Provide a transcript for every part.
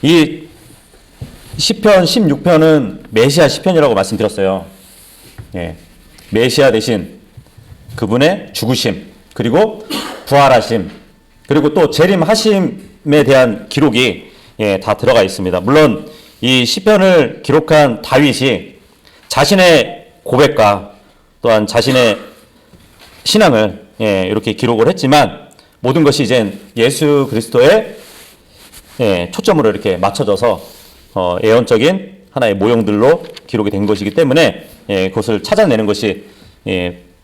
이 시편 16편은 메시아 시편이라고 말씀드렸어요. 예. 메시아 대신 그분의 죽으심, 그리고 부활하심, 그리고 또 재림하심에 대한 기록이 다 들어가 있습니다. 물론 이 시편을 기록한 다윗이 자신의 고백과 또한 자신의 신앙을 이렇게 기록을 했지만 모든 것이 이제 예수 그리스도의 초점으로 이렇게 맞춰져서 예언적인 하나의 모형들로 기록이 된 것이기 때문에 그것을 찾아내는 것이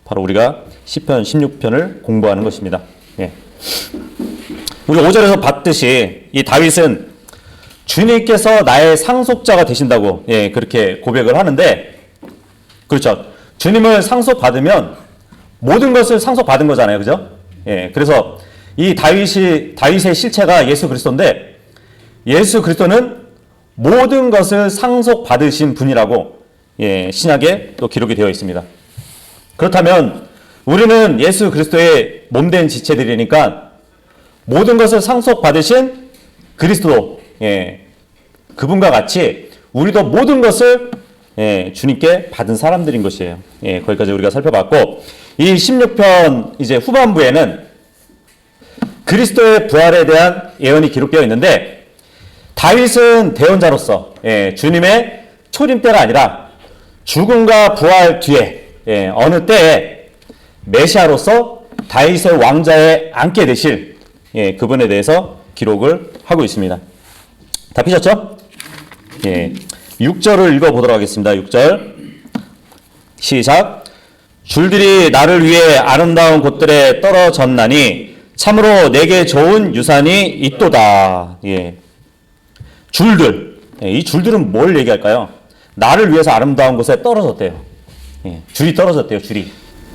바로 우리가 시편 16편을 공부하는 것입니다. 우리 5절에서 봤듯이 이 다윗은 주님께서 나의 상속자가 되신다고 그렇게 고백을 하는데, 그렇죠. 주님을 상속받으면 모든 것을 상속받은 거잖아요. 그죠? 그래서 이 다윗의 실체가 예수 그리스도인데, 예수 그리스도는 모든 것을 상속받으신 분이라고 신약에 또 기록이 되어 있습니다. 그렇다면 우리는 예수 그리스도의 몸된 지체들이니까 모든 것을 상속받으신 그리스도, 그분과 같이 우리도 모든 것을 주님께 받은 사람들인 것이에요. 거기까지 우리가 살펴봤고, 이 16편 이제 후반부에는 그리스도의 부활에 대한 예언이 기록되어 있는데, 다윗은 대언자로서 주님의 초림 때가 아니라 죽음과 부활 뒤에 어느 때에 메시아로서 다윗의 왕자에 앉게 되실 그분에 대해서 기록을 하고 있습니다. 다 피셨죠? 6절을 읽어보도록 하겠습니다. 6절 시작. 줄들이 나를 위해 아름다운 곳들에 떨어졌나니 참으로 내게 좋은 유산이 있도다. 줄들, 이 줄들은 뭘 얘기할까요? 나를 위해서 아름다운 곳에 떨어졌대요. 줄이 떨어졌대요. 줄이.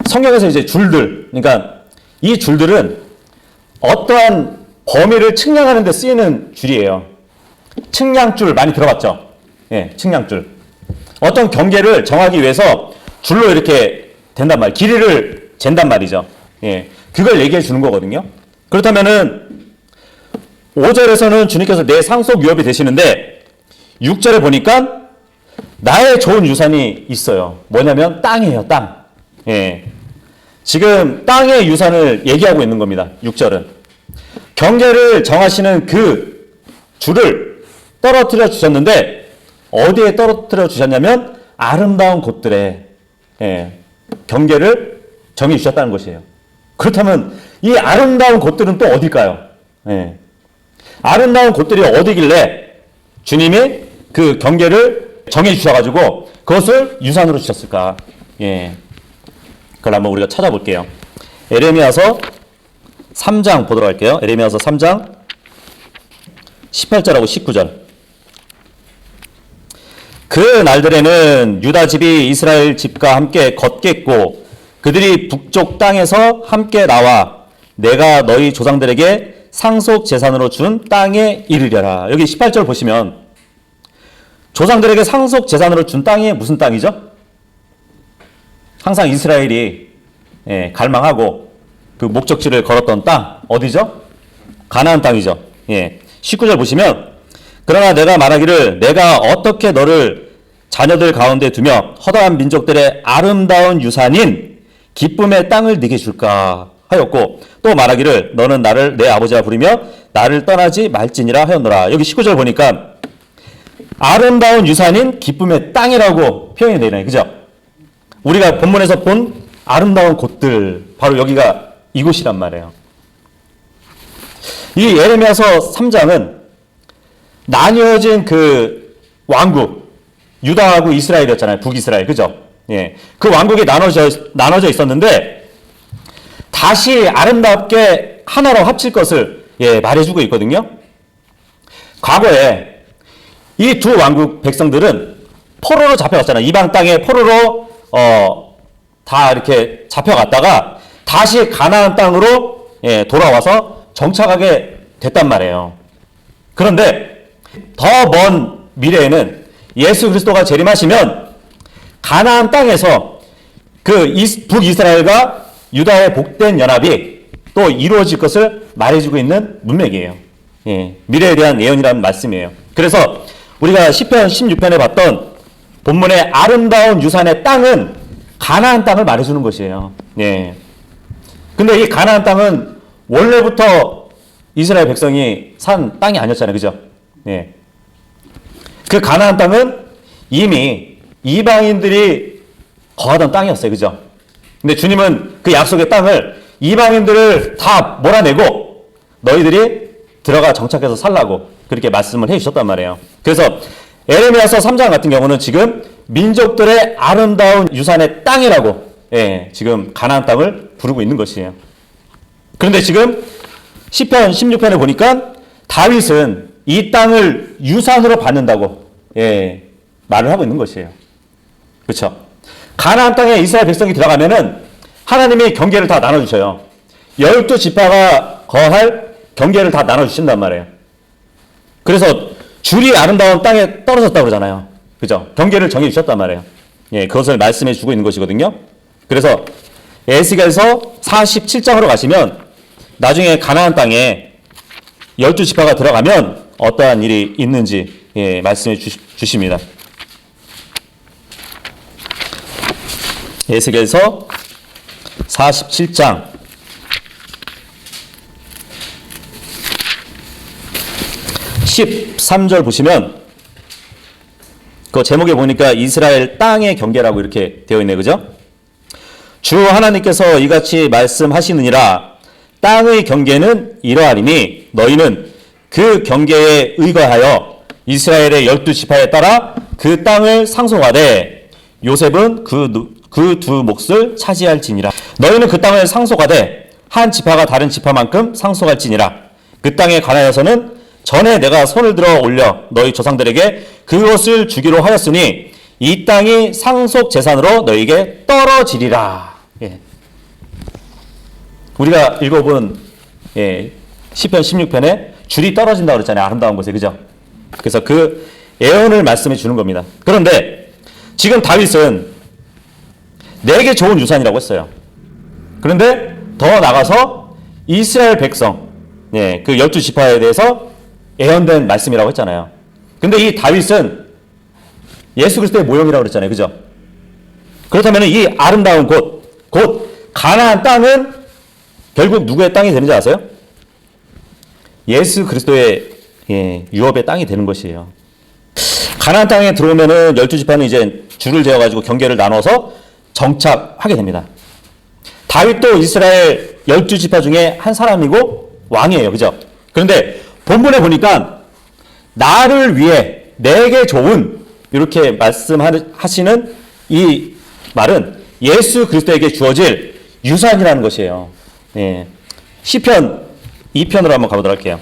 성경에서 이제 줄들, 그러니까 이 줄들은 어떠한 범위를 측량하는 데 쓰이는 줄이에요. 측량줄 많이 들어봤죠? 측량줄. 어떤 경계를 정하기 위해서 줄로 이렇게 된단 말이에요. 길이를 잰단 말이죠. 그걸 얘기해 주는 거거든요. 그렇다면은 5절에서는 주님께서 내 상속 유업이 되시는데 6절에 보니까 나의 좋은 유산이 있어요. 뭐냐면 땅이에요. 땅. 지금 땅의 유산을 얘기하고 있는 겁니다. 6절은. 경계를 정하시는 그 줄을 떨어뜨려 주셨는데 어디에 떨어뜨려 주셨냐면 아름다운 곳들에 경계를 정해 주셨다는 것이에요. 그렇다면 이 아름다운 곳들은 또 어딜까요? 아름다운 곳들이 어디길래 주님이 그 경계를 정해 주셔가지고 그것을 유산으로 주셨을까? 그걸 한번 우리가 찾아볼게요. 에레미야서 3장 보도록 할게요. 에레미야서 3장 18절하고 19절. 그 날들에는 유다 집이 이스라엘 집과 함께 걷겠고 그들이 북쪽 땅에서 함께 나와 내가 너희 조상들에게 상속 재산으로 준 땅에 이르려라. 여기 18절 보시면 조상들에게 상속 재산으로 준 땅이 무슨 땅이죠? 항상 이스라엘이 갈망하고 그 목적지를 걸었던 땅 어디죠? 가나안 땅이죠. 19절 보시면 그러나 내가 말하기를 내가 어떻게 너를 자녀들 가운데 두며 허다한 민족들의 아름다운 유산인 기쁨의 땅을 네게 줄까 하였고 또 말하기를 너는 나를 내 아버지라 부르며 나를 떠나지 말지니라 하였노라. 여기 19절 보니까 아름다운 유산인 기쁨의 땅이라고 표현이 되네요. 그죠? 우리가 본문에서 본 아름다운 곳들 바로 여기가 이곳이란 말이에요. 이 예레미야서 3장은 나뉘어진 그 왕국 유다하고 이스라엘이었잖아요. 북이스라엘. 그죠? 그 왕국이 나눠져 있었는데 다시 아름답게 하나로 합칠 것을 말해주고 있거든요. 과거에 이 두 왕국 백성들은 포로로 잡혀갔잖아요. 이방 땅에 포로로 다 이렇게 잡혀갔다가 다시 가나안 땅으로 돌아와서 정착하게 됐단 말이에요. 그런데 더 먼 미래에는 예수 그리스도가 재림하시면 가나안 땅에서 그 북이스라엘과 유다의 복된 연합이 또 이루어질 것을 말해주고 있는 문맥이에요. 미래에 대한 예언이라는 말씀이에요. 그래서 우리가 시편 16편에 봤던 본문의 아름다운 유산의 땅은 가나안 땅을 말해주는 것이에요. 예. 근데 이 가나안 땅은 원래부터 이스라엘 백성이 산 땅이 아니었잖아요. 그죠? 예. 그 가나안 땅은 이미 이방인들이 거하던 땅이었어요. 그죠? 근데 주님은 그 약속의 땅을 이방인들을 다 몰아내고 너희들이 들어가 정착해서 살라고 그렇게 말씀을 해주셨단 말이에요. 그래서 에레미야서 3장 같은 경우는 지금 민족들의 아름다운 유산의 땅이라고 지금 가나안 땅을 부르고 있는 것이에요. 그런데 지금 시편 16편에 보니까 다윗은 이 땅을 유산으로 받는다고 말을 하고 있는 것이에요. 그렇죠? 가나안 땅에 이스라엘 백성이 들어가면은 하나님이 경계를 다 나눠주셔요. 12지파가 거할 경계를 다 나눠주신단 말이에요. 그래서 줄이 아름다운 땅에 떨어졌다고 그러잖아요. 그죠? 경계를 정해주셨단 말이에요. 그것을 말씀해 주고 있는 것이거든요. 그래서 에스겔서 47장으로 가시면 나중에 가나안 땅에 12지파가 들어가면 어떠한 일이 있는지 말씀해 주십니다. 에스겔서 47장 13절 보시면 그 제목에 보니까 이스라엘 땅의 경계라고 이렇게 되어 있네. 그죠? 주 하나님께서 이같이 말씀하시느니라. 땅의 경계는 이러하리니 너희는 그 경계에 의거하여 이스라엘의 12지파에 따라 그 땅을 상속하되 요셉은 그 두 몫을 차지할지니라. 너희는 그 땅을 상속하되 한 지파가 다른 지파만큼 상속할지니라. 그 땅에 관하여서는 전에 내가 손을 들어 올려 너희 조상들에게 그것을 주기로 하였으니 이 땅이 상속 재산으로 너희에게 떨어지리라. 우리가 읽어본 시편 16편에 줄이 떨어진다고 그랬잖아요. 아름다운 곳에. 그죠? 그래서 그 예언을 말씀해 주는 겁니다. 그런데 지금 다윗은 내게 좋은 유산이라고 했어요. 그런데 더 나가서 이스라엘 백성, 그 12지파에 대해서 예언된 말씀이라고 했잖아요. 근데 이 다윗은 예수 그리스도의 모형이라고 그랬잖아요. 그죠? 그렇다면 이 아름다운 곧 가나안 땅은 결국 누구의 땅이 되는지 아세요? 예수 그리스도의 유업의 땅이 되는 것이에요. 가나안 땅에 들어오면은 12지파는 이제 줄을 재어가지고 경계를 나눠서 정착하게 됩니다. 다윗도 이스라엘 12지파 중에 한 사람이고 왕이에요. 그죠? 그런데 본문에 보니까 나를 위해 내게 좋은 이렇게 말씀하시는 이 말은 예수 그리스도에게 주어질 유산이라는 것이에요. 시편 2편으로 한번 가보도록 할게요.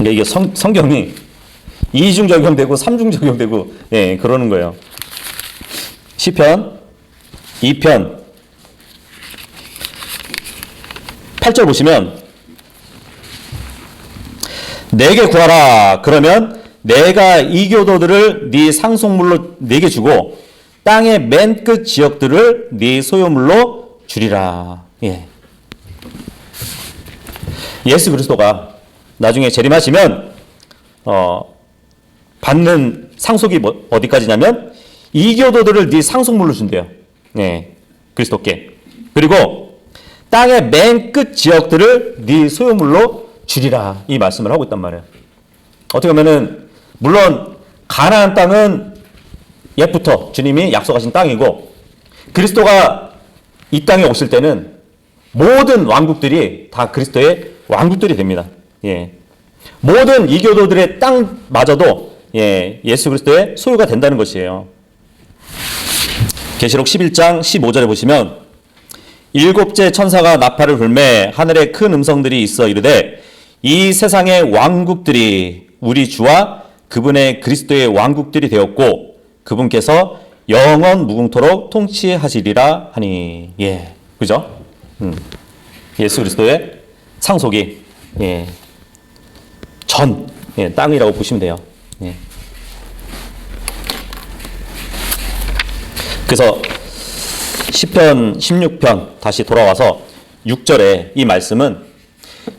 이게 성경이 2중 적용되고 3중 적용되고 그러는 거예요. 시편 2편 8절 보시면 내게 구하라. 그러면 내가 이 교도들을 네 상속물로 네게 주고 땅의 맨 끝 지역들을 네 소유물로 주리라. 예수 그리스도가 나중에 재림하시면 받는 상속이 어디까지냐면 이 교도들을 네 상속물로 준대요. 그리스도께. 그리고 땅의 맨 끝 지역들을 네 소유물로 주리라. 이 말씀을 하고 있단 말이에요. 어떻게 보면은 물론 가나안 땅은 옛부터 주님이 약속하신 땅이고 그리스도가 이 땅에 오실 때는 모든 왕국들이 다 그리스도의 왕국들이 됩니다. 모든 이교도들의 땅마저도 예수 그리스도의 소유가 된다는 것이에요. 계시록 11장 15절에 보시면 일곱째 천사가 나팔을 불매 하늘에 큰 음성들이 있어 이르되 이 세상의 왕국들이 우리 주와 그분의 그리스도의 왕국들이 되었고 그분께서 영원 무궁토록 통치하시리라 하니. 그죠? 예수 그리스도의 상속이 전 땅이라고 보시면 돼요. 그래서 시편 16편 다시 돌아와서 6절에 이 말씀은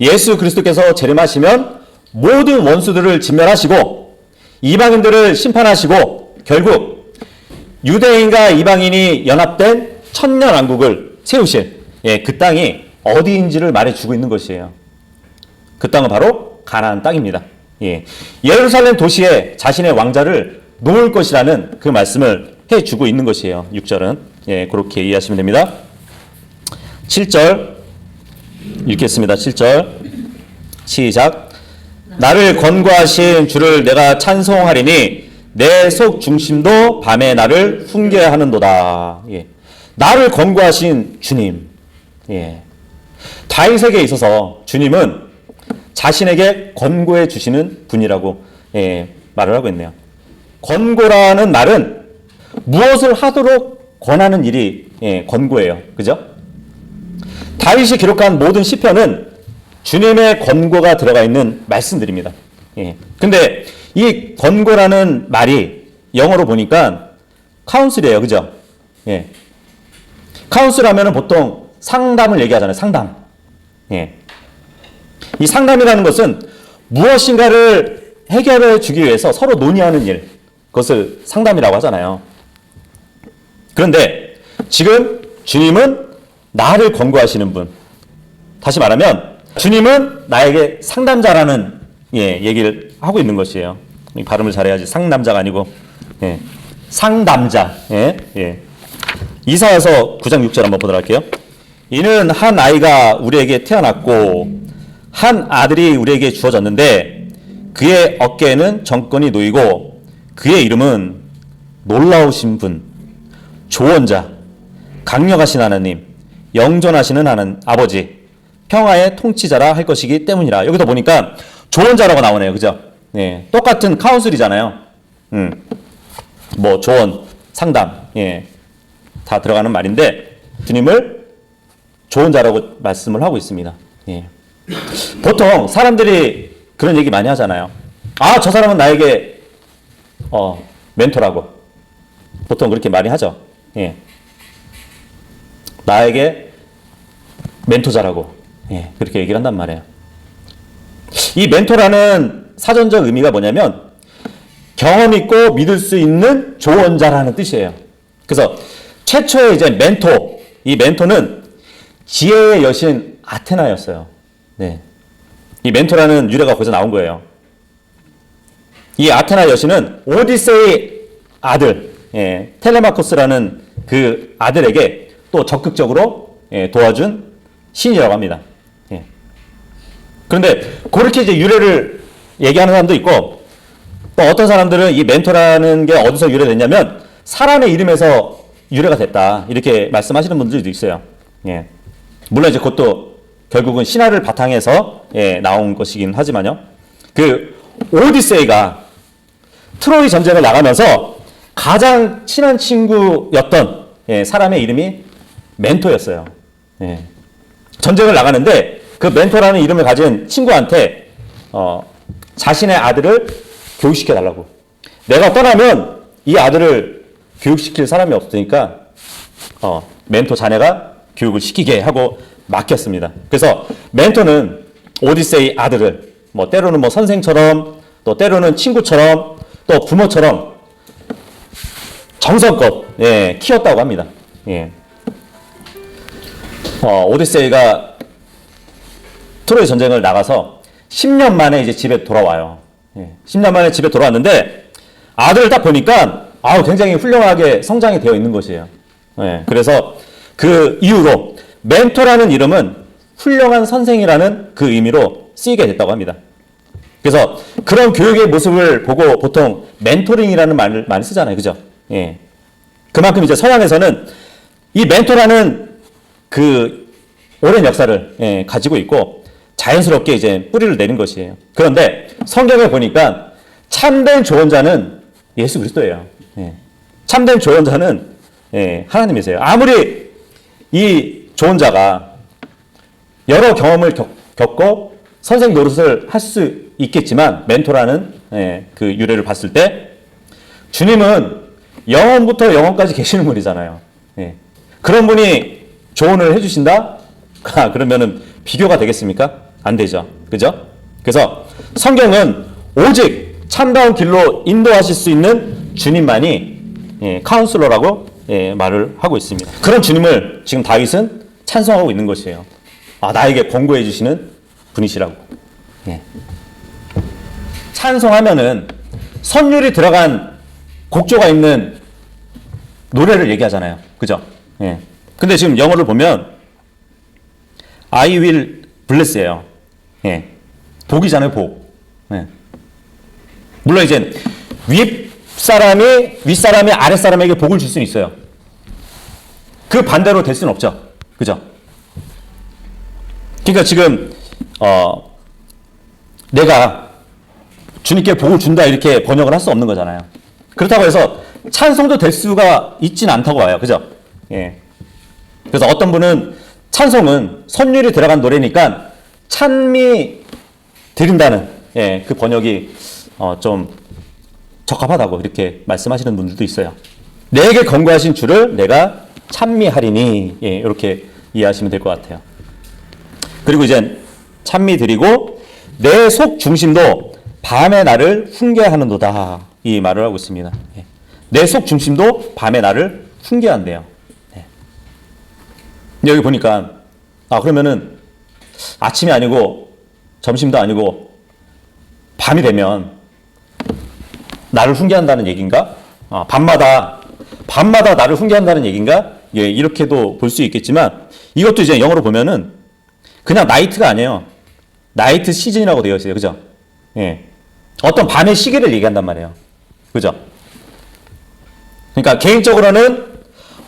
예수 그리스도께서 재림하시면 모든 원수들을 진멸하시고 이방인들을 심판하시고 결국 유대인과 이방인이 연합된 천년왕국을 세우실 그 땅이 어디인지를 말해주고 있는 것이에요. 그 땅은 바로 가나안 땅입니다. 예루살렘 도시에 자신의 왕자를 놓을 것이라는 그 말씀을 해주고 있는 것이에요. 6절은 그렇게 이해하시면 됩니다. 7절 읽겠습니다. 7절 시작. 나를 권고하신 주를 내가 찬송하리니 내 속 중심도 밤에 나를 훈계하는도다. 나를 권고하신 주님. 다윗에게 있어서 주님은 자신에게 권고해 주시는 분이라고 말을 하고 있네요. 권고라는 말은 무엇을 하도록 권하는 일이 권고예요. 그죠? 다윗이 기록한 모든 시편은 주님의 권고가 들어가 있는 말씀들입니다. 근데 이 권고라는 말이 영어로 보니까 카운슬이에요. 그죠? 카운슬 하면은 보통 상담을 얘기하잖아요. 상담. 이 상담이라는 것은 무엇인가를 해결해 주기 위해서 서로 논의하는 일, 그것을 상담이라고 하잖아요. 그런데 지금 주님은 나를 권고하시는 분. 다시 말하면 주님은 나에게 상담자라는 얘기를 하고 있는 것이에요. 발음을 잘해야지. 상남자가 아니고 상담자. 이사야서 9장 6절 한번 보도록 할게요. 이는 한 아이가 우리에게 태어났고 한 아들이 우리에게 주어졌는데 그의 어깨에는 정권이 놓이고 그의 이름은 놀라우신 분, 조언자, 강력하신 하나님, 영존하시는 하나님, 아버지, 평화의 통치자라 할 것이기 때문이라. 여기서 보니까 조언자라고 나오네요. 그죠? 똑같은 카운슬이잖아요. 뭐 조언, 상담, 다 들어가는 말인데 주님을 조언자라고 말씀을 하고 있습니다. 보통 사람들이 그런 얘기 많이 하잖아요. 아, 저 사람은 나에게 멘토라고. 보통 그렇게 많이 하죠. 나에게 멘토자라고. 그렇게 얘기를 한단 말이에요. 이 멘토라는 사전적 의미가 뭐냐면 경험 있고 믿을 수 있는 조언자라는 뜻이에요. 그래서 최초의 이제 멘토, 이 멘토는 지혜의 여신 아테나였어요. 이 멘토라는 유래가 거기서 나온 거예요. 이 아테나 여신은 오디세이 아들, 텔레마코스라는 그 아들에게 또 적극적으로 도와준 신이라고 합니다. 그런데 그렇게 이제 유래를 얘기하는 사람도 있고 또 어떤 사람들은 이 멘토라는 게 어디서 유래됐냐면 사람의 이름에서 유래가 됐다. 이렇게 말씀하시는 분들도 있어요. 물론 이제 그것도 결국은 신화를 바탕해서 나온 것이긴 하지만요. 그 오디세이가 트로이 전쟁을 나가면서 가장 친한 친구였던 사람의 이름이 멘토였어요. 전쟁을 나가는데 그 멘토라는 이름을 가진 친구한테 자신의 아들을 교육시켜 달라고. 내가 떠나면 이 아들을 교육시킬 사람이 없으니까 멘토 자네가 교육을 시키게 하고 맡겼습니다. 그래서 멘토는 오디세이 아들을 뭐 때로는 뭐 선생처럼 또 때로는 친구처럼 또 부모처럼 정성껏 키웠다고 합니다. 오디세이가 트로이 전쟁을 나가서 10년 만에 이제 집에 돌아와요. 10년 만에 집에 돌아왔는데 아들을 딱 보니까 굉장히 훌륭하게 성장이 되어 있는 것이에요. 그래서 그 이후로 멘토라는 이름은 훌륭한 선생이라는 그 의미로 쓰이게 됐다고 합니다. 그래서 그런 교육의 모습을 보고 보통 멘토링이라는 말을 많이 쓰잖아요. 그죠? 그만큼 이제 서양에서는 이 멘토라는 그 오랜 역사를 가지고 있고 자연스럽게 이제 뿌리를 내린 것이에요. 그런데 성경에 보니까 참된 조언자는 예수 그리스도예요. 참된 조언자는 하나님이세요. 아무리 이 조언자가 여러 경험을 겪고 선생 노릇을 할 수 있겠지만 멘토라는 그 유래를 봤을 때 주님은 영원부터 영원까지 계시는 분이잖아요. 그런 분이 조언을 해주신다? 그러면은 비교가 되겠습니까? 안 되죠. 그죠? 그래서 성경은 오직 참다운 길로 인도하실 수 있는 주님만이 카운슬러라고 말을 하고 있습니다. 그런 주님을 지금 다윗은 찬송하고 있는 것이에요. 아, 나에게 권고해 주시는 분이시라고. 찬송하면은 선율이 들어간 곡조가 있는 노래를 얘기하잖아요. 그죠? 근데 지금 영어를 보면 I will bless예요. 복이잖아요, 복. 물론 이제 윗사람이 아랫사람에게 복을 줄 수는 있어요. 그 반대로 될 수는 없죠. 그죠? 그러니까 지금 내가 주님께 복을 준다 이렇게 번역을 할 수 없는 거잖아요. 그렇다고 해서 찬송도 될 수가 있지는 않다고 봐요. 그죠? 그래서 어떤 분은 찬송은 선율이 들어간 노래니까 찬미 드린다는 그 번역이 좀 적합하다고 이렇게 말씀하시는 분들도 있어요. 내게 권고하신 주를 내가 찬미하리니 이렇게 이해하시면 될 것 같아요. 그리고 이제 찬미 드리고 내 속 중심도 밤에 나를 훈계하는도다 이 말을 하고 있습니다. 내 속 중심도 밤에 나를 훈계한대요. 여기 보니까 그러면은 아침이 아니고 점심도 아니고 밤이 되면 나를 훈계한다는 얘기인가? 밤마다 나를 훈계한다는 얘기인가? 이렇게도 볼 수 있겠지만 이것도 이제 영어로 보면은 그냥 나이트가 아니에요. 나이트 시즌이라고 되어 있어요. 그죠? 어떤 밤의 시기를 얘기한단 말이에요. 그죠? 그러니까 개인적으로는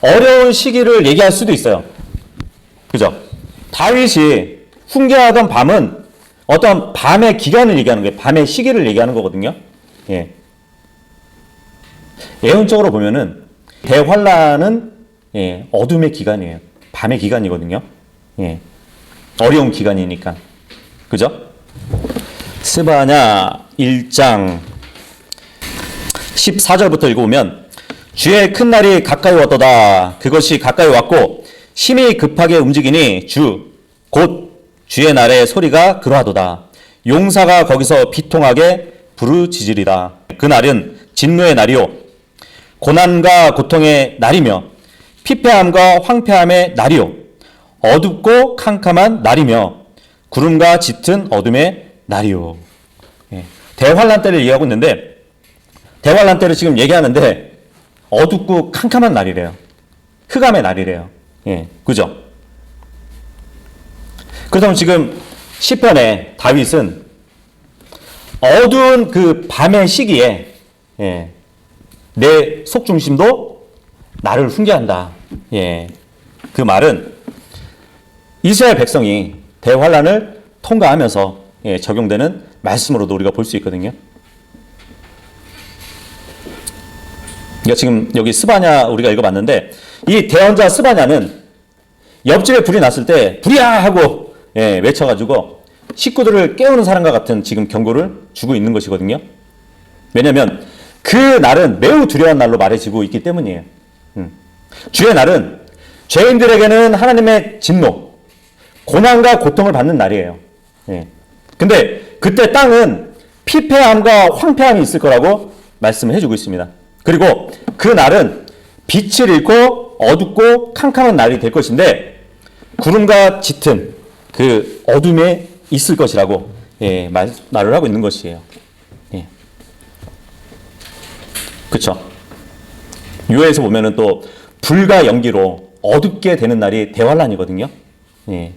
어려운 시기를 얘기할 수도 있어요. 그죠? 다윗이 훈계하던 밤은 어떤 밤의 기간을 얘기하는 거예요. 밤의 시기를 얘기하는 거거든요. 예언적으로 보면은 대환란은 어둠의 기간이에요. 밤의 기간이거든요. 어려운 기간이니까. 그죠? 스바냐 1장 14절부터 읽어보면 주의 큰 날이 가까이 왔도다. 그것이 가까이 왔고 심히 급하게 움직이니 곧 주의 날의 소리가 그러하도다. 용사가 거기서 비통하게 부르짖으리다. 그 날은 진노의 날이요 고난과 고통의 날이며 피폐함과 황폐함의 날이요 어둡고 캄캄한 날이며 구름과 짙은 어둠의 날이요. 대환란 때를 얘기하고 있는데 대환란 때를 지금 얘기하는데 어둡고 캄캄한 날이래요. 흑암의 날이래요. 그죠? 그렇다면 지금 시편에 다윗은 어두운 그 밤의 시기에 내 속중심도 나를 훈계한다. 그 말은 이스라엘 백성이 대환란을 통과하면서 적용되는 말씀으로도 우리가 볼 수 있거든요. 그러니까 지금 여기 스바냐 우리가 읽어봤는데 이 대언자 스바냐는 옆집에 불이 났을 때 불이야 하고 외쳐가지고 식구들을 깨우는 사람과 같은 지금 경고를 주고 있는 것이거든요. 왜냐하면 그 날은 매우 두려운 날로 말해지고 있기 때문이에요. 주의 날은 죄인들에게는 하나님의 진노, 고난과 고통을 받는 날이에요. 근데 그때 땅은 피폐함과 황폐함이 있을 거라고 말씀을 해주고 있습니다. 그리고 그 날은 빛을 잃고 어둡고 캄캄한 날이 될 것인데 구름과 짙은 그 어둠에 있을 것이라고 말을 하고 있는 것이에요. 그렇죠? 유해에서 보면은 또 불과 연기로 어둡게 되는 날이 대환란이거든요. 근데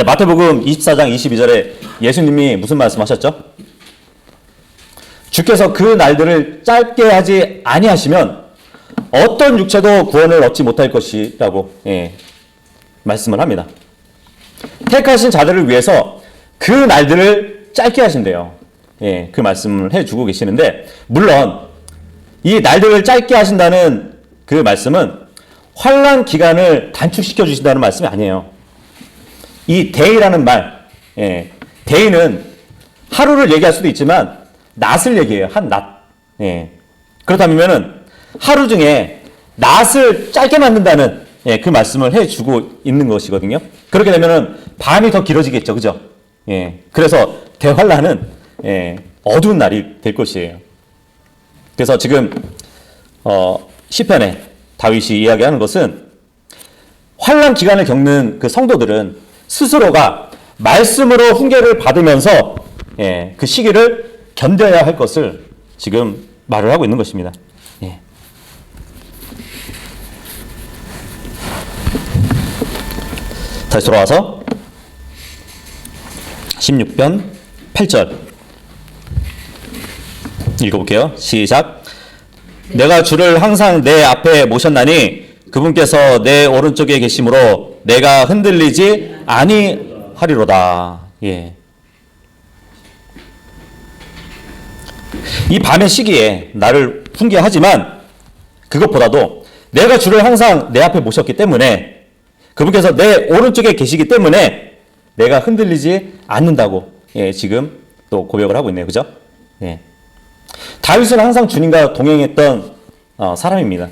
마태복음 24장 22절에 예수님이 무슨 말씀하셨죠? 주께서 그 날들을 짧게 하지 아니하시면 어떤 육체도 구원을 얻지 못할 것이라고 말씀을 합니다. 택하신 자들을 위해서 그 날들을 짧게 하신대요. 그 말씀을 해주고 계시는데 물론 이 날들을 짧게 하신다는 그 말씀은 환난 기간을 단축시켜 주신다는 말씀이 아니에요. 이 데이라는 말, 데이는 하루를 얘기할 수도 있지만 낮을 얘기해요. 한 낮. 그렇다면은 하루 중에 낮을 짧게 만든다는 그 말씀을 해주고 있는 것이거든요. 그렇게 되면은 밤이 더 길어지겠죠. 그죠? 예. 그래서 대환란은 어두운 날이 될 것이에요. 그래서 지금 시편에 다윗이 이야기하는 것은 환란 기간을 겪는 그 성도들은 스스로가 말씀으로 훈계를 받으면서 그 시기를 견뎌야 할 것을 지금 말을 하고 있는 것입니다. 예. 다시 돌아와서 16편 8절 읽어볼게요. 시작. 내가 주를 항상 내 앞에 모셨나니 그분께서 내 오른쪽에 계심으로 내가 흔들리지 아니하리로다. 예. 이 밤의 시기에 나를 훈계하지만 그것보다도 내가 주를 항상 내 앞에 모셨기 때문에 그분께서 내 오른쪽에 계시기 때문에 내가 흔들리지 않는다고 지금 또 고백을 하고 있네요. 그죠? 예. 다윗은 항상 주님과 동행했던 사람입니다.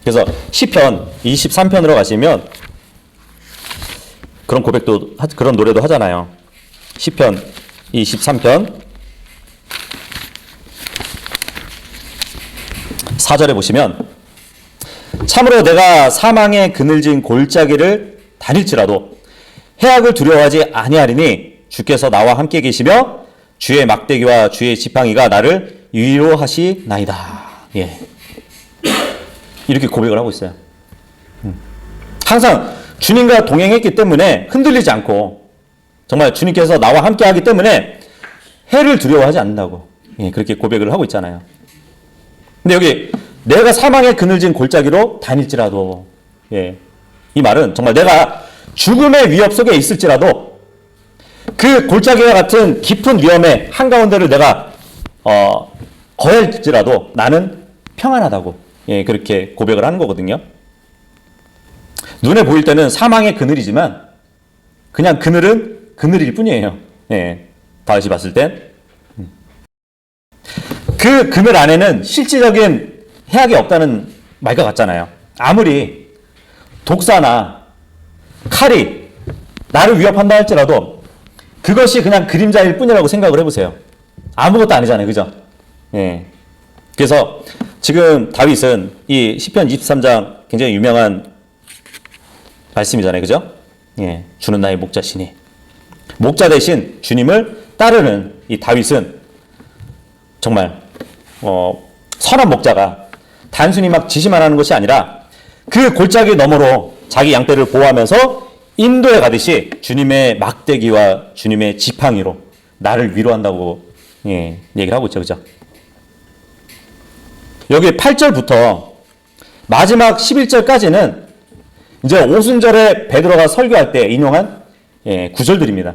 그래서 시편 23편으로 가시면 그런 고백도 그런 노래도 하잖아요. 시편 23편 4절에 보시면 참으로 내가 사망의 그늘진 골짜기를 다닐지라도 해악을 두려워하지 아니하리니 주께서 나와 함께 계시며 주의 막대기와 주의 지팡이가 나를 위로하시나이다. 예. 이렇게 고백을 하고 있어요. 항상 주님과 동행했기 때문에 흔들리지 않고 정말 주님께서 나와 함께 하기 때문에 해를 두려워하지 않는다고 그렇게 고백을 하고 있잖아요. 근데 여기 내가 사망의 그늘진 골짜기로 다닐지라도 이 말은 정말 내가 죽음의 위협 속에 있을지라도 그 골짜기와 같은 깊은 위험의 한가운데를 내가 거할지라도 나는 평안하다고 그렇게 고백을 하는 거거든요. 눈에 보일 때는 사망의 그늘이지만 그냥 그늘은 그늘일 뿐이에요. 다윗이 봤을 땐 그 그늘 안에는 실질적인 해악이 없다는 말과 같잖아요. 아무리 독사나 칼이 나를 위협한다 할지라도 그것이 그냥 그림자일 뿐이라고 생각을 해보세요. 아무것도 아니잖아요. 그죠? 그래서 지금 다윗은 이 시편 23장 굉장히 유명한 말씀이잖아요. 그죠? 주는 나의 목자시니. 목자 대신 주님을 따르는 이 다윗은 정말 선한 목자가 단순히 막 지시만 하는 것이 아니라 그 골짜기 너머로 자기 양떼를 보호하면서 인도에 가듯이 주님의 막대기와 주님의 지팡이로 나를 위로한다고 얘기를 하고 있죠. 그죠? 여기 8절부터 마지막 11절까지는 이제 오순절에 베드로가 설교할 때 인용한 구절들입니다.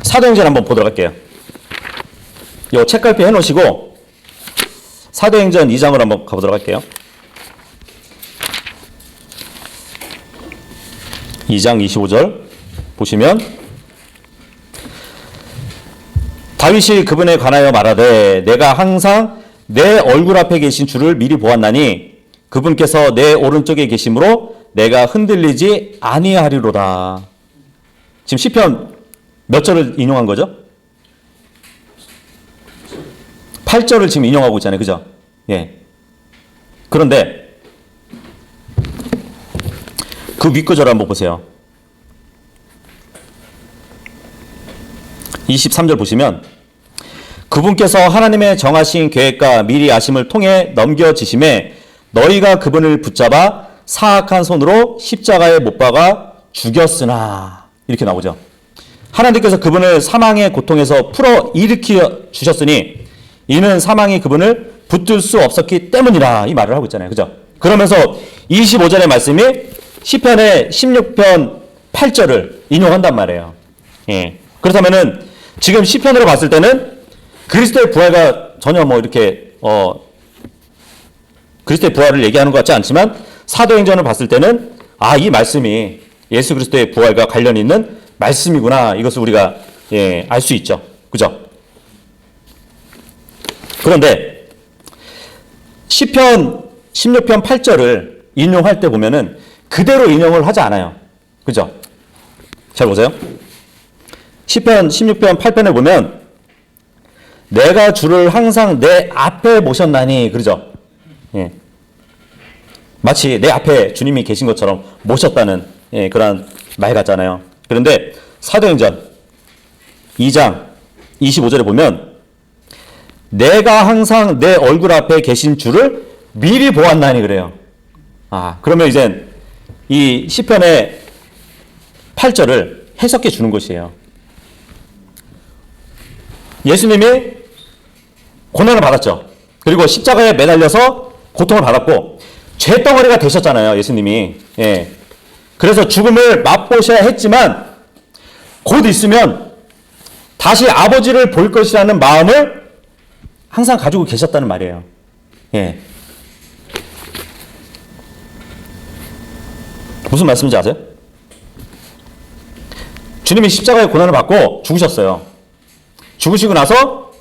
사도행전 한번 보도록 할게요. 이 책갈피 해놓으시고 사도행전 2장으로 한번 가보도록 할게요. 2장 25절 보시면 다윗이 그분에 관하여 말하되 내가 항상 내 얼굴 앞에 계신 주를 미리 보았나니 그분께서 내 오른쪽에 계심으로 내가 흔들리지 아니하리로다. 지금 시편 몇 절을 인용한 거죠? 8절을 지금 인용하고 있잖아요. 그죠? 그런데 그 윗구절 한번 보세요. 23절 보시면 그분께서 하나님의 정하신 계획과 미리 아심을 통해 넘겨지심에 너희가 그분을 붙잡아 사악한 손으로 십자가에 못 박아 죽였으나 이렇게 나오죠. 하나님께서 그분을 사망의 고통에서 풀어 일으켜 주셨으니 이는 사망이 그분을 붙들 수 없었기 때문이라 이 말을 하고 있잖아요. 그죠? 그러면서 25절의 말씀이 시편의 16편 8절을 인용한단 말이에요. 그렇다면은 지금 시편으로 봤을 때는 그리스도의 부활과 전혀 뭐 이렇게 그리스도의 부활을 얘기하는 것 같지 않지만 사도행전을 봤을 때는 이 말씀이 예수 그리스도의 부활과 관련 있는 말씀이구나. 이것을 우리가 알 수 있죠. 그죠? 그런데 시편 16편 8절을 인용할 때 보면은 그대로 인용을 하지 않아요. 그죠? 잘 보세요. 시편 16편 8편에 보면 내가 주를 항상 내 앞에 모셨나니 그러죠? 예. 마치 내 앞에 주님이 계신 것처럼 모셨다는 그런 말 같잖아요. 그런데 사도행전 2장 25절에 보면 내가 항상 내 얼굴 앞에 계신 주를 미리 보았나니 그래요. 그러면 이제 이 시편의 8절을 해석해 주는 것이에요. 예수님이 고난을 받았죠. 그리고 십자가에 매달려서 고통을 받았고 죄덩어리가 되셨잖아요. 예수님이. 예. 그래서 죽음을 맛보셔야 했지만 곧 있으면 다시 아버지를 볼 것이라는 마음을 항상 가지고 계셨다는 말이에요. 예. 무슨 말씀인지 아세요? 주님이 십자가의 고난을 받고 죽으셨어요. 죽으시고 나서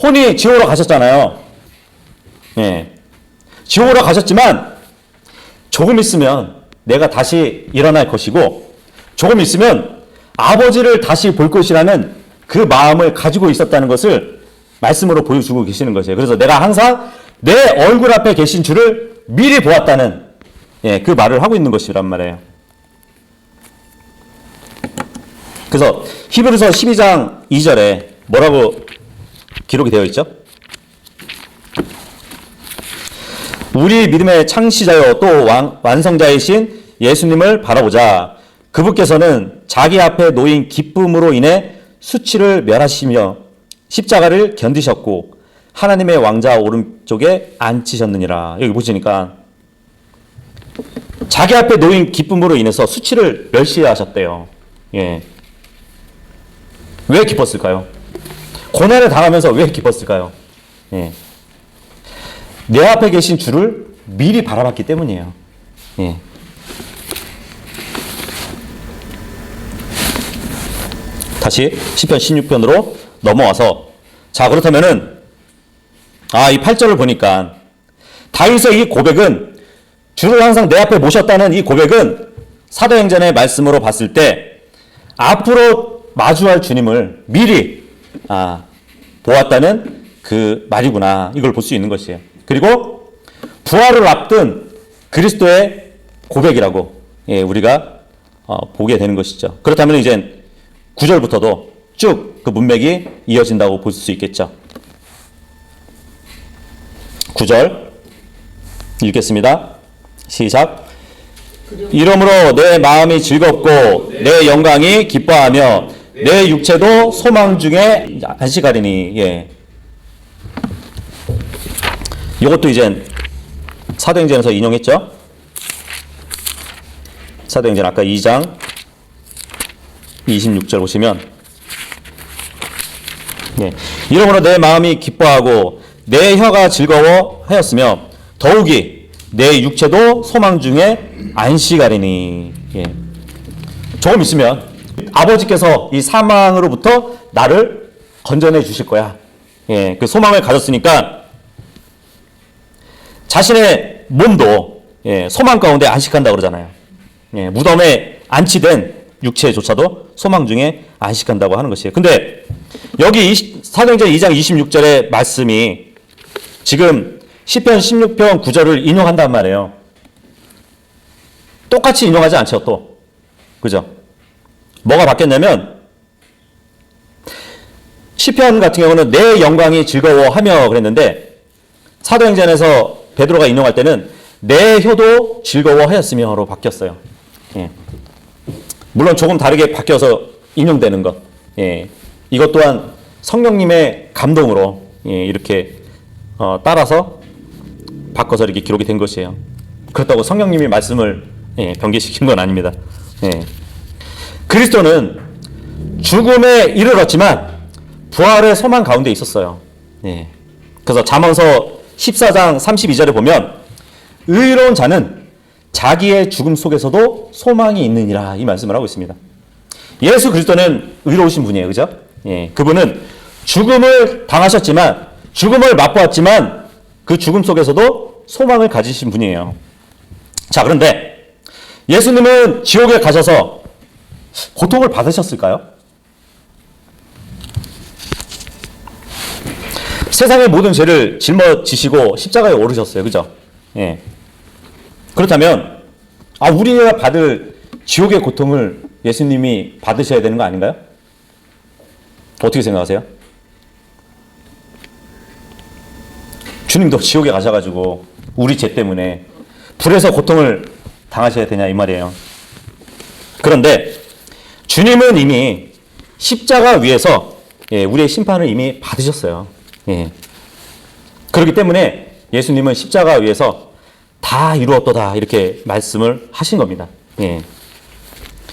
혼이 지옥으로 가셨잖아요. 예. 지옥으로 가셨지만 조금 있으면 내가 다시 일어날 것이고 조금 있으면 아버지를 다시 볼 것이라는 그 마음을 가지고 있었다는 것을 말씀으로 보여주고 계시는 것이에요. 그래서 내가 항상 내 얼굴 앞에 계신 주를 미리 보았다는 그 말을 하고 있는 것이란 말이에요. 그래서 히브리서 12장 2절에 뭐라고 기록이 되어 있죠? 우리 믿음의 창시자요 또 완성자이신 예수님을 바라보자. 그분께서는 자기 앞에 놓인 기쁨으로 인해 수치를 멸하시며 십자가를 견디셨고 하나님의 왕자 오른쪽에 앉히셨느니라. 여기 보시니까 자기 앞에 놓인 기쁨으로 인해서 수치를 멸시하셨대요. 예. 왜 기뻤을까요? 고난을 당하면서 왜 기뻤을까요? 예. 내 앞에 계신 주를 미리 바라봤기 때문이에요. 예. 다시 시편 16편으로 넘어와서 자 그렇다면은 이 8절을 보니까 다윗의 이 고백은 주를 항상 내 앞에 모셨다는 이 고백은 사도행전의 말씀으로 봤을 때 앞으로 마주할 주님을 미리 보았다는 그 말이구나 이걸 볼 수 있는 것이에요. 그리고 부활을 앞둔 그리스도의 고백이라고 우리가 보게 되는 것이죠. 그렇다면 이제 9절부터도 쭉 그 문맥이 이어진다고 볼 수 있겠죠. 9절 읽겠습니다. 시작. 이러므로 내 마음이 즐겁고 내 영광이 기뻐하며 내 육체도 소망 중에 안식하리니. 예. 이것도 이제 사도행전에서 인용했죠. 사도행전 아까 2장 26절 보시면 이러므로 내 마음이 기뻐하고 내 혀가 즐거워하였으며 더욱이 내 육체도 소망 중에 안식하리니. 조금 있으면 아버지께서 이 사망으로부터 나를 건져내 주실 거야. 그 소망을 가졌으니까 자신의 몸도 소망 가운데 안식한다고 그러잖아요. 무덤에 안치된 육체조차도 소망 중에 안식한다고 하는 것이에요. 근데 여기 사도행전 2장 26절의 말씀이 지금 시편 16편 9절을 인용한단 말이에요. 똑같이 인용하지 않죠, 또. 그죠? 뭐가 바뀌었냐면 시편 같은 경우는 내 영광이 즐거워하며 그랬는데 사도행전에서 베드로가 인용할 때는 내 혀도 즐거워하였으며로 바뀌었어요. 물론 조금 다르게 바뀌어서 인용되는 것. 이것 또한 성령님의 감동으로 이렇게 따라서 바꿔서 이렇게 기록이 된 것이에요. 그렇다고 성령님이 말씀을 변개시킨 건 아닙니다. 그리스도는 죽음에 이르렀지만 부활의 소망 가운데 있었어요. 그래서 잠언서 14장 32절에 보면 의로운 자는 자기의 죽음 속에서도 소망이 있느니라 이 말씀을 하고 있습니다. 예수 그리스도는 의로우신 분이에요. 그죠? 그분은 죽음을 당하셨지만 죽음을 맛보았지만 그 죽음 속에서도 소망을 가지신 분이에요. 자, 그런데 예수님은 지옥에 가셔서 고통을 받으셨을까요? 세상의 모든 죄를 짊어지시고 십자가에 오르셨어요. 그죠? 예. 그렇다면, 우리가 받을 지옥의 고통을 예수님이 받으셔야 되는 거 아닌가요? 어떻게 생각하세요? 주님도 지옥에 가셔가지고 우리 죄 때문에 불에서 고통을 당하셔야 되냐 이 말이에요. 그런데 주님은 이미 십자가 위에서 우리의 심판을 이미 받으셨어요. 그렇기 때문에 예수님은 십자가 위에서 다 이루었도다 이렇게 말씀을 하신 겁니다.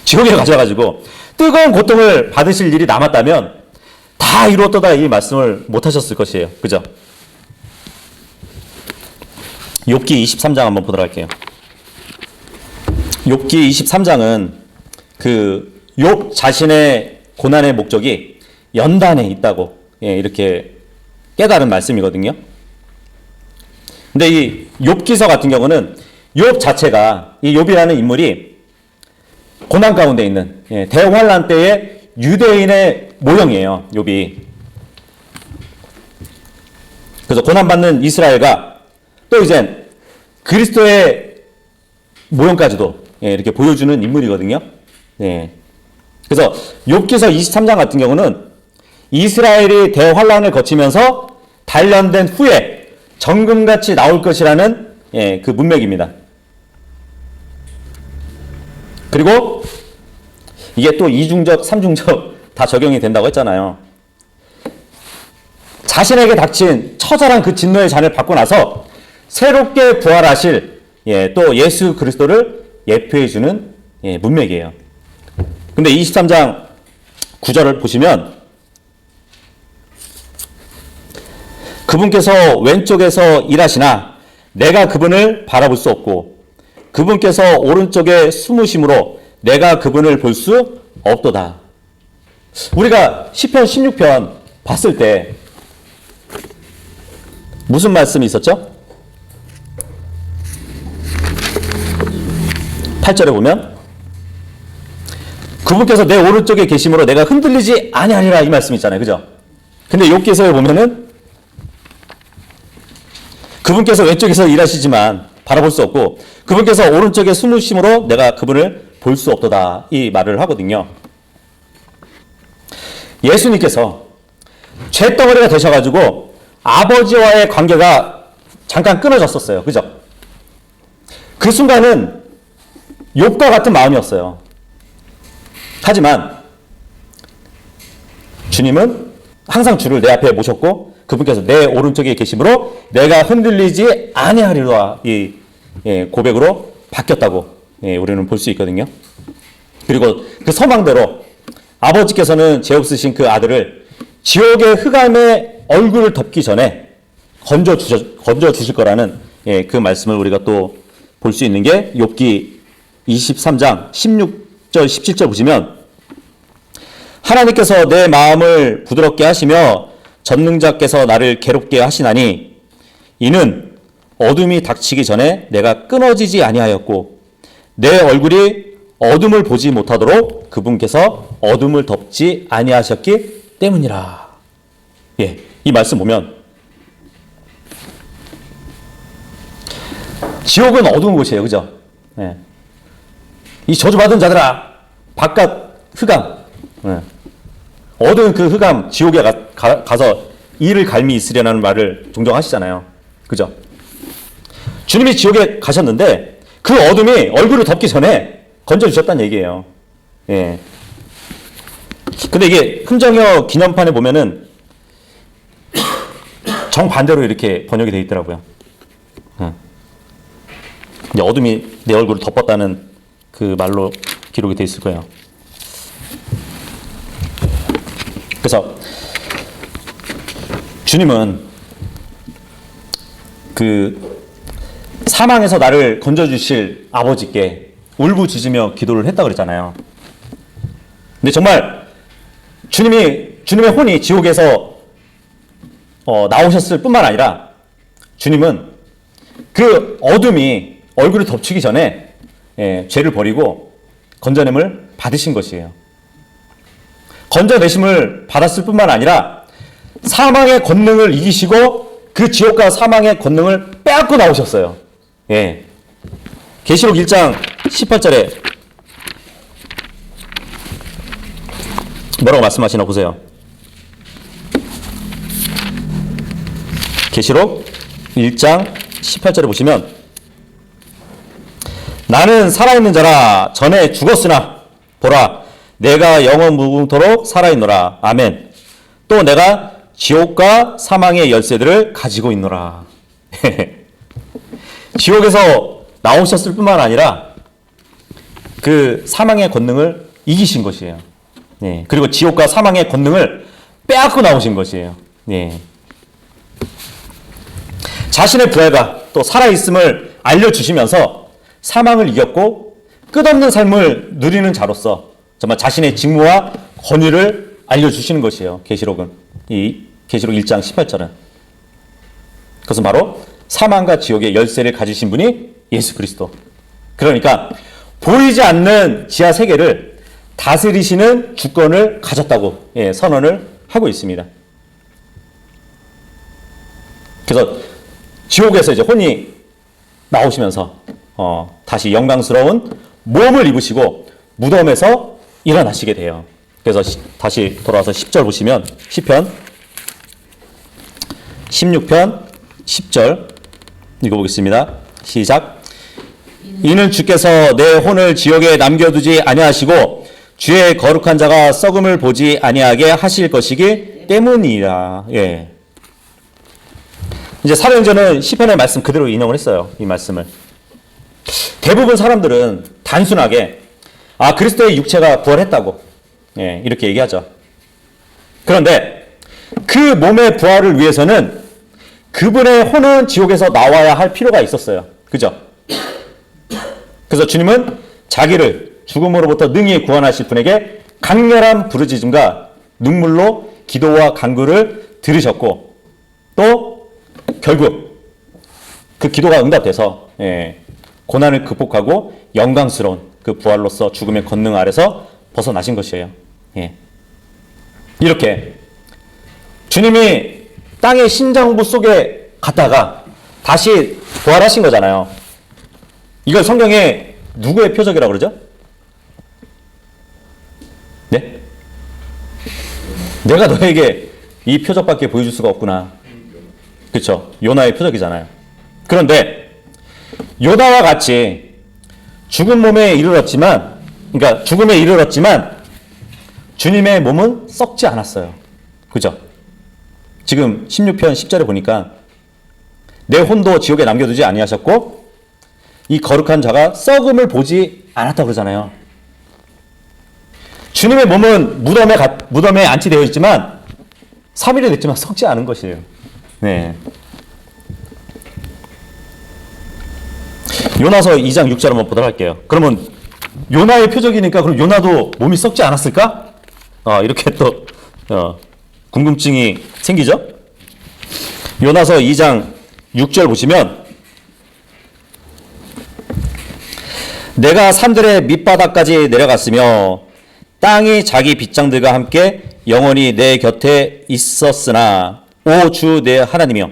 지옥에 가셔가지고 뜨거운 고통을 받으실 일이 남았다면 다 이루었도다 이 말씀을 못 하셨을 것이에요. 그죠? 욥기 23장 한번 보도록 할게요. 욥기 23장은 욥 자신의 고난의 목적이 연단에 있다고 이렇게 깨달은 말씀이거든요. 근데 이 욥기서 같은 경우는 욥 자체가 이 욥이라는 인물이 고난 가운데 있는 대환란 때의 유대인의 모형이에요. 욥이. 그래서 고난받는 이스라엘과 또 이제 그리스도의 모형까지도 이렇게 보여주는 인물이거든요. 그래서 욥기서 23장 같은 경우는 이스라엘이 대환란을 거치면서 단련된 후에 정금같이 나올 것이라는 그 문맥입니다. 그리고 이게 또 이중적, 삼중적 다 적용이 된다고 했잖아요. 자신에게 닥친 처절한 그 진노의 잔을 받고 나서 새롭게 부활하실 또 예수 그리스도를 예표해주는 문맥이에요. 근데 23장 9절을 보시면 그분께서 왼쪽에서 일하시나 내가 그분을 바라볼 수 없고 그분께서 오른쪽에 숨으심으로 내가 그분을 볼 수 없도다. 우리가 시편 16편 봤을 때 무슨 말씀이 있었죠? 8절에 보면 그분께서 내 오른쪽에 계심으로 내가 흔들리지 아니하리라 이 말씀 있잖아요. 그죠? 근데 욥기서에 보면은 그분께서 왼쪽에서 일하시지만 바라볼 수 없고 그분께서 오른쪽에 숨으심으로 내가 그분을 볼 수 없도다 이 말을 하거든요. 예수님께서 죄덩어리가 되셔가지고 아버지와의 관계가 잠깐 끊어졌었어요. 그죠? 그 순간은 욥과 같은 마음이었어요. 하지만 주님은 항상 주를 내 앞에 모셨고 그분께서 내 오른쪽에 계심으로 내가 흔들리지 아니하리라 이 고백으로 바뀌었다고 우리는 볼 수 있거든요. 그리고 그 소망대로 아버지께서는 죄 없으신 그 아들을 지옥의 흑암의 얼굴을 덮기 전에 건져 주실 거라는 그 말씀을 우리가 또 볼 수 있는 게 욥기 23장 16절 17절 보시면 하나님께서 내 마음을 부드럽게 하시며 전능자께서 나를 괴롭게 하시나니 이는 어둠이 닥치기 전에 내가 끊어지지 아니하였고 내 얼굴이 어둠을 보지 못하도록 그분께서 어둠을 덮지 아니하셨기 때문이라. 이 말씀 보면 지옥은 어두운 곳이에요. 그죠? 이 저주받은 자들아 바깥 흑암 어두운 그 흑암 지옥에 가서 이를 갈미 있으려는 말을 종종 하시잖아요. 그죠? 주님이 지옥에 가셨는데 그 어둠이 얼굴을 덮기 전에 건져주셨다는 얘기예요. 근데 이게 흥정여 기념판에 보면은 정반대로 이렇게 번역이 되어 있더라고요. 어둠이 내 얼굴을 덮었다는 그 말로 기록이 되어 있을 거예요. 그래서 주님은 그 사망에서 나를 건져주실 아버지께 울부짖으며 기도를 했다고 그랬잖아요. 근데 정말 주님의 혼이 지옥에서 나오셨을 뿐만 아니라 주님은 그 어둠이 얼굴을 덮치기 전에 죄를 버리고 건져냄을 받으신 것이에요. 건져내심을 받았을 뿐만 아니라 사망의 권능을 이기시고 그 지옥과 사망의 권능을 빼앗고 나오셨어요. 예. 계시록 1장 18절에 뭐라고 말씀하시나 보세요. 계시록 1장 18절에 보시면 나는 살아있는 자라 전에 죽었으나 보라 내가 영원 무궁토록 살아있노라. 아멘. 또 내가 지옥과 사망의 열쇠들을 가지고 있노라. 지옥에서 나오셨을 뿐만 아니라 그 사망의 권능을 이기신 것이에요. 네. 그리고 지옥과 사망의 권능을 빼앗고 나오신 것이에요. 네. 자신의 부활과 또 살아있음을 알려주시면서 사망을 이겼고 끝없는 삶을 누리는 자로서 정말 자신의 직무와 권위를 알려주시는 것이에요. 계시록은. 이 계시록 1장 18절은. 그것은 바로 사망과 지옥의 열쇠를 가지신 분이 예수 그리스도. 그러니까 보이지 않는 지하 세계를 다스리시는 주권을 가졌다고 선언을 하고 있습니다. 그래서 지옥에서 이제 혼이 나오시면서 다시 영광스러운 몸을 입으시고 무덤에서 일어나시게 돼요. 그래서 다시 돌아와서 10절 보시면 시편 16편 10절 읽어보겠습니다. 시작. 이는 주께서 내 혼을 지옥에 남겨두지 아니하시고 주의 거룩한 자가 썩음을 보지 아니하게 하실 것이기 때문이라. 예. 이제 사도행전은 시편의 말씀 그대로 인용을 했어요. 이 말씀을. 대부분 사람들은 단순하게 그리스도의 육체가 부활했다고 이렇게 얘기하죠. 그런데 그 몸의 부활을 위해서는 그분의 혼은 지옥에서 나와야 할 필요가 있었어요. 그죠? 그래서 주님은 자기를 죽음으로부터 능히 구원하실 분에게 강렬한 부르짖음과 눈물로 기도와 간구를 들으셨고 또 결국 그 기도가 응답돼서 고난을 극복하고 영광스러운 그 부활로서 죽음의 권능 아래서 벗어나신 것이에요. 이렇게 주님이 땅의 신장부 속에 갔다가 다시 부활하신 거잖아요. 이걸 성경에 누구의 표적이라고 그러죠? 네? 내가 너에게 이 표적밖에 보여줄 수가 없구나. 그렇죠? 요나의 표적이잖아요. 그런데 요나와 같이 죽은 몸에 이르렀지만, 그러니까 죽음에 이르렀지만 주님의 몸은 썩지 않았어요. 그죠? 지금 16편 10절에 보니까 내 혼도 지옥에 남겨두지 아니하셨고 이 거룩한 자가 썩음을 보지 않았다고 그러잖아요. 주님의 몸은 무덤에 안치되어 있지만 3일이 됐지만 썩지 않은 것이에요. 네. 요나서 2장 6절 한번 보도록 할게요. 그러면 요나의 표적이니까 그럼 요나도 몸이 썩지 않았을까? 이렇게 또 궁금증이 생기죠? 요나서 2장 6절 보시면 내가 산들의 밑바닥까지 내려갔으며 땅이 자기 빗장들과 함께 영원히 내 곁에 있었으나 오 주 내 하나님이여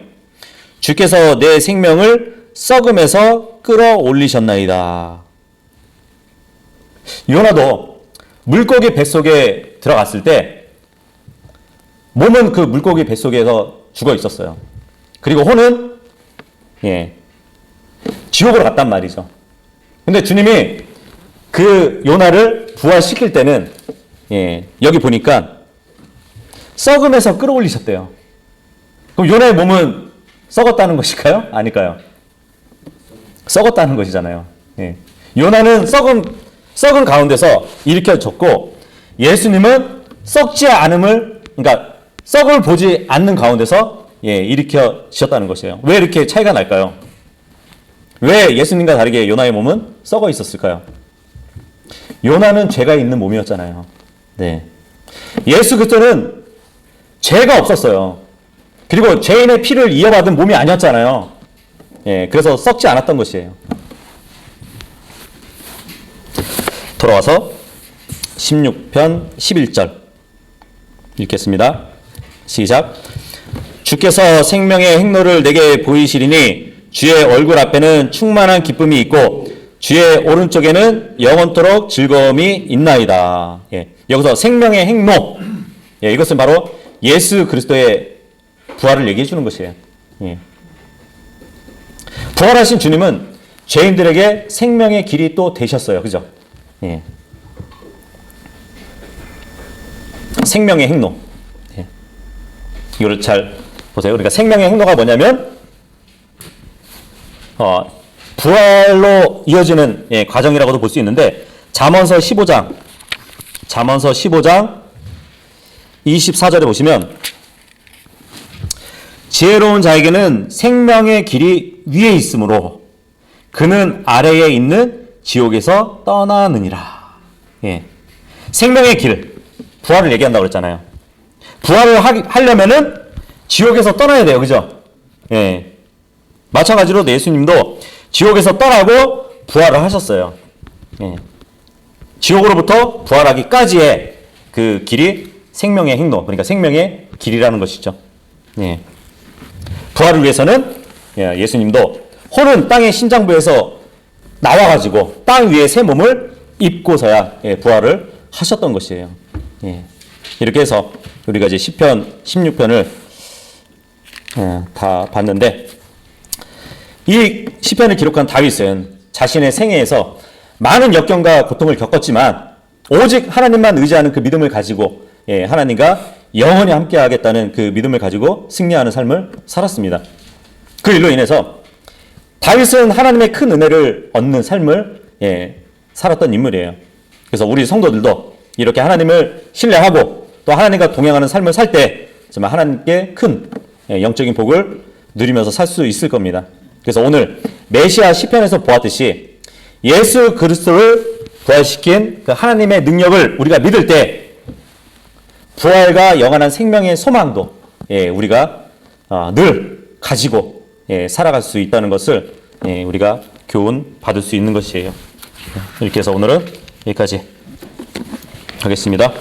주께서 내 생명을 썩음에서 끌어올리셨나이다. 요나도 물고기 뱃속에 들어갔을 때 몸은 그 물고기 뱃속에서 죽어 있었어요. 그리고 혼은 지옥으로 갔단 말이죠. 근데 주님이 그 요나를 부활시킬 때는 여기 보니까 썩음에서 끌어올리셨대요. 그럼 요나의 몸은 썩었다는 것일까요? 아닐까요? 썩었다는 것이잖아요. 요나는 썩은 가운데서 일으켜졌고 예수님은 썩지 않음을, 그러니까 썩을 보지 않는 가운데서 일으켜지셨다는 것이에요. 왜 이렇게 차이가 날까요? 왜 예수님과 다르게 요나의 몸은 썩어 있었을까요? 요나는 죄가 있는 몸이었잖아요. 네. 예수 그리스도는 죄가 없었어요. 그리고 죄인의 피를 이어받은 몸이 아니었잖아요. 그래서 썩지 않았던 것이에요. 돌아와서 16편 11절 읽겠습니다. 시작. 주께서 생명의 행로를 내게 보이시리니 주의 얼굴 앞에는 충만한 기쁨이 있고 주의 오른쪽에는 영원토록 즐거움이 있나이다. 예, 여기서 생명의 행로, 예, 이것은 바로 예수 그리스도의 부활을 얘기해 주는 것이에요. 예. 부활하신 주님은 죄인들에게 생명의 길이 또 되셨어요. 그죠? 예. 생명의 행로. 예. 이거를 잘 보세요. 그러니까 생명의 행로가 뭐냐면 부활로 이어지는 과정이라고도 볼 수 있는데 잠언서 15장 24절에 보시면 지혜로운 자에게는 생명의 길이 위에 있으므로 그는 아래에 있는 지옥에서 떠나느니라. 예. 생명의 길, 부활을 얘기한다고 그랬잖아요. 부활을 하려면은 지옥에서 떠나야 돼요. 그죠? 예. 마찬가지로 예수님도 지옥에서 떠나고 부활을 하셨어요. 예. 지옥으로부터 부활하기까지의 그 길이 생명의 행로, 그러니까 생명의 길이라는 것이죠. 예. 부활을 위해서는 예수님도 혼은 땅의 신장부에서 나와가지고 땅 위에 새 몸을 입고서야 부활을 하셨던 것이에요. 예. 이렇게 해서 우리가 이제 시편 16편을 다 봤는데, 이 시편을 기록한 다윗은 자신의 생애에서 많은 역경과 고통을 겪었지만 오직 하나님만 의지하는 그 믿음을 가지고 하나님과 영원히 함께하겠다는 그 믿음을 가지고 승리하는 삶을 살았습니다. 그 일로 인해서 다윗은 하나님의 큰 은혜를 얻는 삶을 살았던 인물이에요. 그래서 우리 성도들도 이렇게 하나님을 신뢰하고 또 하나님과 동행하는 삶을 살 때 정말 하나님께 큰 영적인 복을 누리면서 살 수 있을 겁니다. 그래서 오늘 메시아 시편에서 보았듯이 예수 그리스도를 부활시킨 그 하나님의 능력을 우리가 믿을 때 부활과 영원한 생명의 소망도 우리가 늘 가지고 살아갈 수 있다는 것을 우리가 교훈 받을 수 있는 것이에요. 이렇게 해서 오늘은 여기까지 하겠습니다.